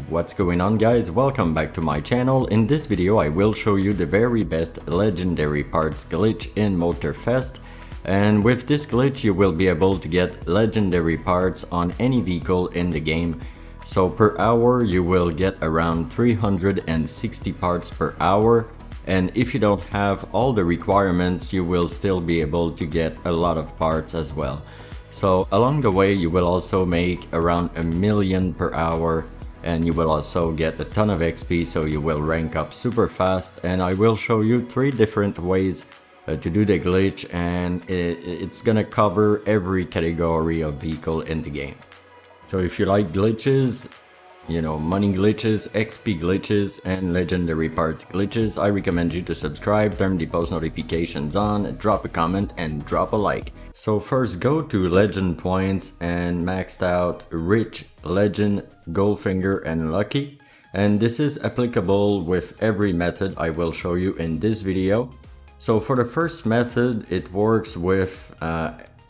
What's going on, guys? Welcome back to my channel. In this video I will show you the very best legendary parts glitch in Motorfest, and with this glitch you will be able to get legendary parts on any vehicle in the game. So per hour you will get around 360 parts per hour, and if you don't have all the requirements you will still be able to get a lot of parts as well. So along the way you will also make around 1 million per hour, and you will also get a ton of XP, so you will rank up super fast. And I will show you 3 different ways to do the glitch, and it's gonna cover every category of vehicle in the game. So if you like glitches, you know, money glitches, XP glitches, and legendary parts glitches, I recommend you to subscribe, turn the post notifications on, drop a comment, and drop a like. So first, go to legend points and maxed out rich, legend, goldfinger, and lucky. And this is applicable with every method I will show you in this video. So for the first method, it works with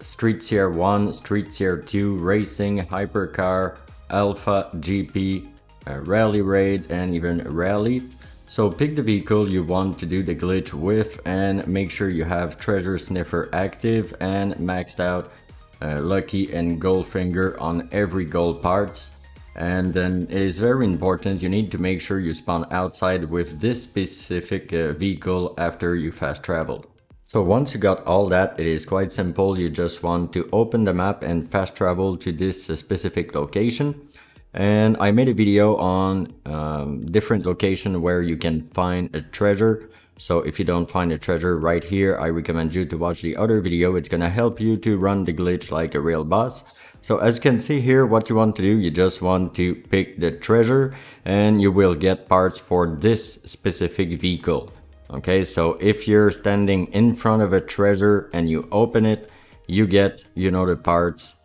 Street Tier 1, Street Tier 2, Racing, Hypercar, Alpha, GP, Rally Raid, and even Rally. So pick the vehicle you want to do the glitch with and make sure you have Treasure Sniffer active and maxed out Lucky and Goldfinger on every gold parts. And then it is very important, you need to make sure you spawn outside with this specific vehicle after you fast traveled. So once you got all that, it is quite simple. You just want to open the map and fast travel to this specific location. And I made a video on different location where you can find a treasure. So if you don't find a treasure right here, I recommend you to watch the other video. It's gonna help you to run the glitch like a real boss. So as you can see here, what you want to do, you just want to pick the treasure and you will get parts for this specific vehicle. Okay, so if you're standing in front of a treasure and you open it, you get, you know, the parts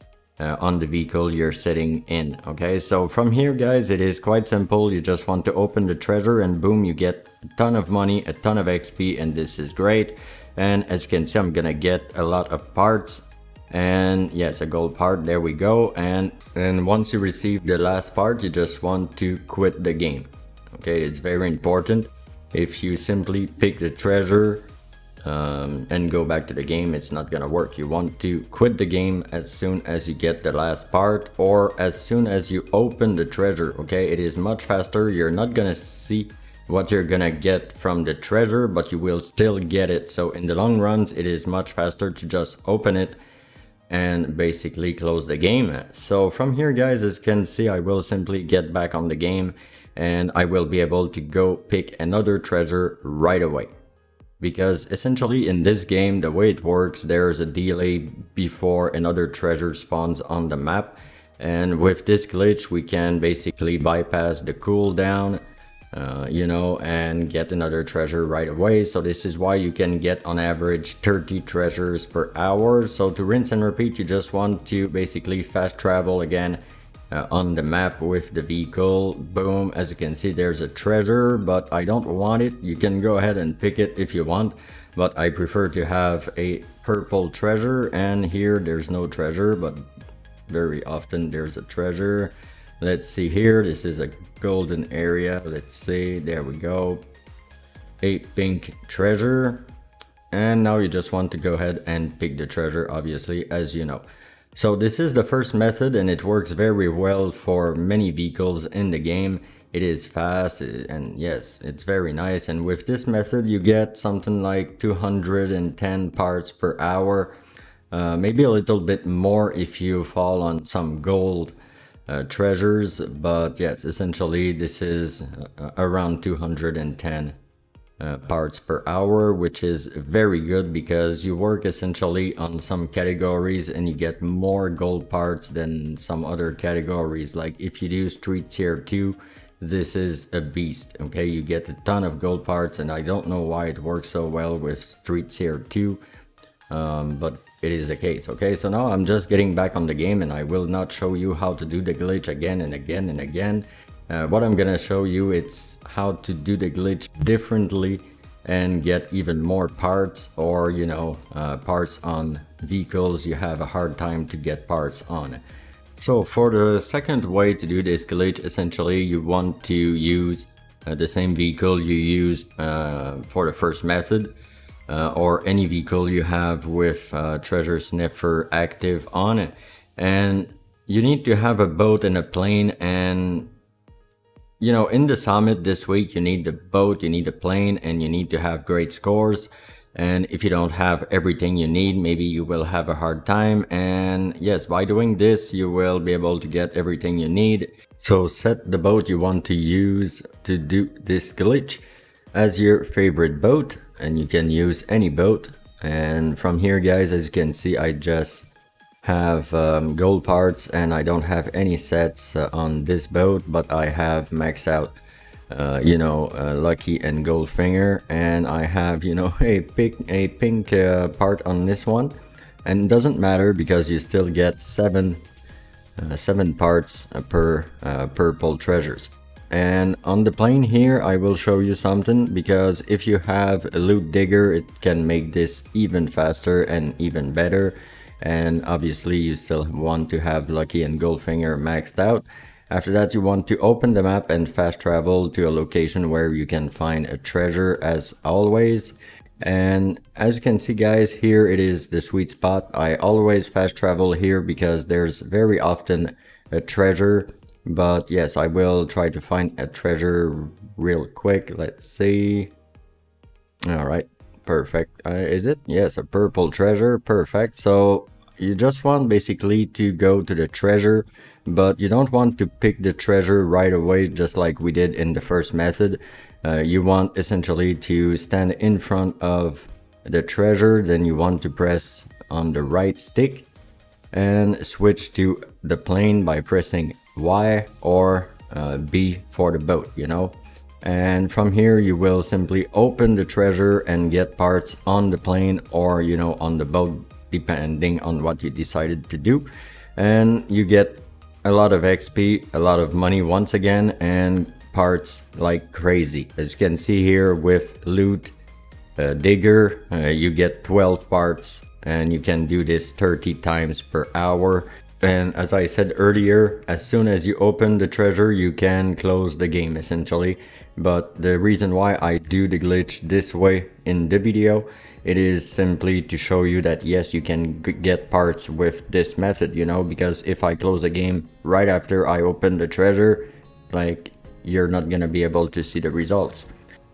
on the vehicle you're sitting in. Okay, so from here, guys, it is quite simple. You just want to open the treasure and boom, you get a ton of money, a ton of XP, and this is great. And as you can see, I'm gonna get a lot of parts. And yes, a gold part, there we go. And once you receive the last part, you just want to quit the game. Okay, it's very important. If you simply pick the treasure and go back to the game, it's not gonna work. You want to quit the game as soon as you get the last part or as soon as you open the treasure. Okay, it is much faster. You're not gonna see what you're gonna get from the treasure, but you will still get it. So in the long runs, it is much faster to just open it and basically close the game. So from here, guys, as you can see, I will simply get back on the game and I will be able to go pick another treasure right away. Because essentially in this game, the way it works, there's a delay before another treasure spawns on the map. And with this glitch, we can basically bypass the cooldown, you know, and get another treasure right away. So this is why you can get on average 30 treasures per hour. So to rinse and repeat, you just want to basically fast travel again on the map with the vehicle. Boom, as you can see, there's a treasure, but I don't want it. You can go ahead and pick it if you want, but I prefer to have a purple treasure. And here there's no treasure, but very often there's a treasure. Let's see here, this is a golden area. Let's see, there we go, a pink treasure. And now you just want to go ahead and pick the treasure, obviously, as you know. So this is the first method and it works very well for many vehicles in the game. It is fast and yes, it's very nice. And with this method you get something like 210 parts per hour, maybe a little bit more if you fall on some gold treasures, but yes, essentially this is around 210 parts per hour, which is very good because you work essentially on some categories and you get more gold parts than some other categories. Like if you do Street Tier 2, this is a beast. Okay, you get a ton of gold parts, and I don't know why it works so well with Street Tier 2, but it is the case. Okay, so now I'm just getting back on the game and I will not show you how to do the glitch again and again and again. What I'm gonna show you, it's how to do the glitch differently and get even more parts, or you know, parts on vehicles you have a hard time to get parts on. So for the second way to do this glitch, essentially you want to use the same vehicle you used for the first method, or any vehicle you have with treasure sniffer active on it. And you need to have a boat and a plane, and you know, in the summit this week you need the boat, you need the plane, and you need to have great scores. And if you don't have everything you need, maybe you will have a hard time. And yes, by doing this, you will be able to get everything you need. So set the boat you want to use to do this glitch as your favorite boat, and you can use any boat. And from here, guys, as you can see, I just have gold parts, and I don't have any sets on this boat, but I have maxed out you know, Lucky and Goldfinger, and I have, you know, a pink part on this one, and it doesn't matter because you still get seven parts per purple treasures. And on the plane here I will show you something, because if you have a loot digger, it can make this even faster and even better. And obviously you still want to have Lucky and Goldfinger maxed out. After that, you want to open the map and fast travel to a location where you can find a treasure as always. And as you can see, guys, here it is the sweet spot. I always fast travel here because there's very often a treasure. But yes, I will try to find a treasure real quick. Let's see. All right, perfect. Is it? Yes, a purple treasure. Perfect. So you just want basically to go to the treasure, but you don't want to pick the treasure right away, just like we did in the first method. You want essentially to stand in front of the treasure, then you want to press on the right stick and switch to the plane by pressing Y or B for the boat, you know. And from here you will simply open the treasure and get parts on the plane or, you know, on the boat, depending on what you decided to do. And you get a lot of XP, a lot of money once again, and parts like crazy. As you can see here with loot digger, you get 12 parts, and you can do this 30 times per hour. And as I said earlier, as soon as you open the treasure, you can close the game essentially. But the reason why I do the glitch this way in the video, it is simply to show you that yes, you can get parts with this method, you know, because if I close the game right after I open the treasure, like, you're not gonna be able to see the results.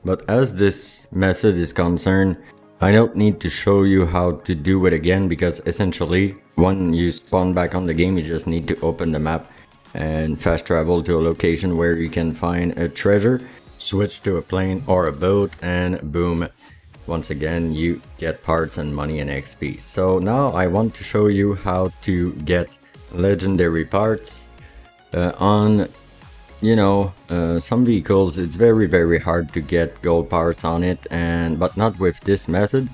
But as this method is concerned, I don't need to show you how to do it again, because essentially when you spawn back on the game, you just need to open the map and fast travel to a location where you can find a treasure, switch to a plane or a boat, and boom, once again you get parts and money and XP. So now I want to show you how to get legendary parts on, you know, some vehicles. It's very hard to get gold parts on it, but not with this method.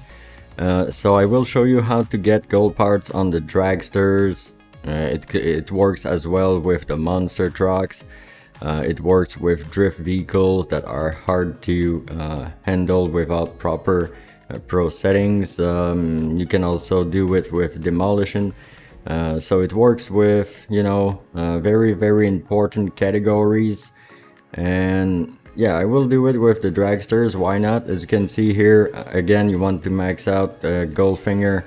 So I will show you how to get gold parts on the dragsters. It works as well with the monster trucks. It works with drift vehicles that are hard to handle without proper pro settings. You can also do it with demolition. So it works with, you know, very important categories. And yeah, I will do it with the dragsters, why not? As you can see here, again, you want to max out Goldfinger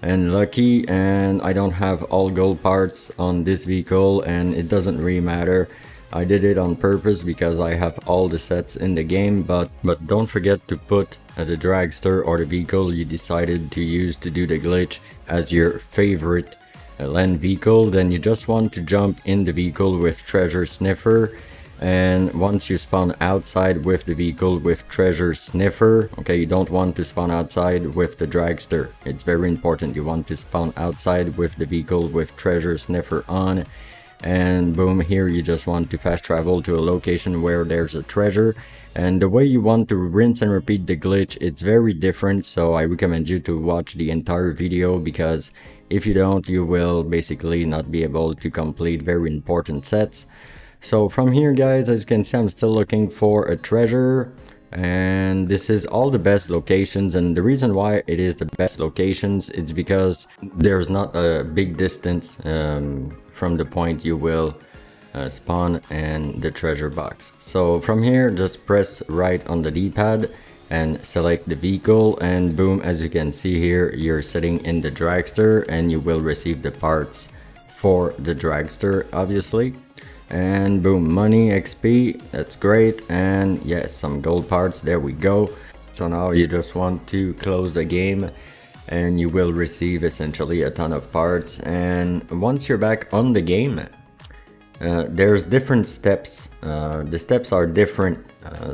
and Lucky, and I don't have all gold parts on this vehicle, and it doesn't really matter. I did it on purpose because I have all the sets in the game, but don't forget to put the dragster or the vehicle you decided to use to do the glitch as your favorite land vehicle. Then you just want to jump in the vehicle with treasure sniffer, and once you spawn outside with the vehicle with treasure sniffer, okay, you don't want to spawn outside with the dragster. It's very important. You want to spawn outside with the vehicle with treasure sniffer on, and boom, here you just want to fast travel to a location where there's a treasure. And the way you want to rinse and repeat the glitch, it's very different, so I recommend you to watch the entire video, because if you don't, you will basically not be able to complete very important sets. So from here, guys, as you can see, I'm still looking for a treasure, and this is all the best locations. And the reason why it is the best locations, it's because there's not a big distance from the point you will spawn and the treasure box. So from here, just press right on the D-pad and select the vehicle, and boom, as you can see here, you're sitting in the dragster and you will receive the parts for the dragster, obviously. And boom, money, XP, that's great. And yes, some gold parts, there we go. So now you just want to close the game and you will receive essentially a ton of parts. And once you're back on the game, there's different steps. The steps are different.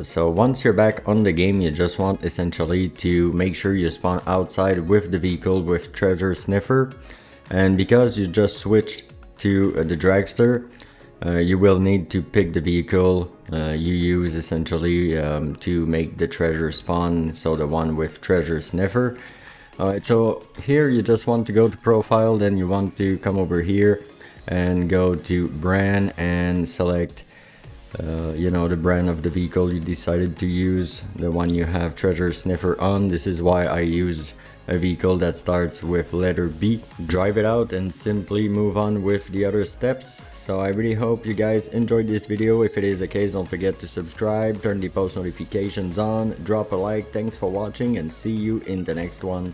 So once you're back on the game, you just want essentially to make sure you spawn outside with the vehicle with treasure sniffer. And because you just switched to the dragster, you will need to pick the vehicle you use essentially to make the treasure spawn, so the one with treasure sniffer. Alright, so here you just want to go to profile, then you want to come over here and go to brand and select you know, the brand of the vehicle you decided to use, the one you have treasure sniffer on. This is why I use a vehicle that starts with letter B. Drive it out and simply move on with the other steps. So I really hope you guys enjoyed this video. If it is the case, don't forget to subscribe, turn the post notifications on, drop a like. Thanks for watching and see you in the next one.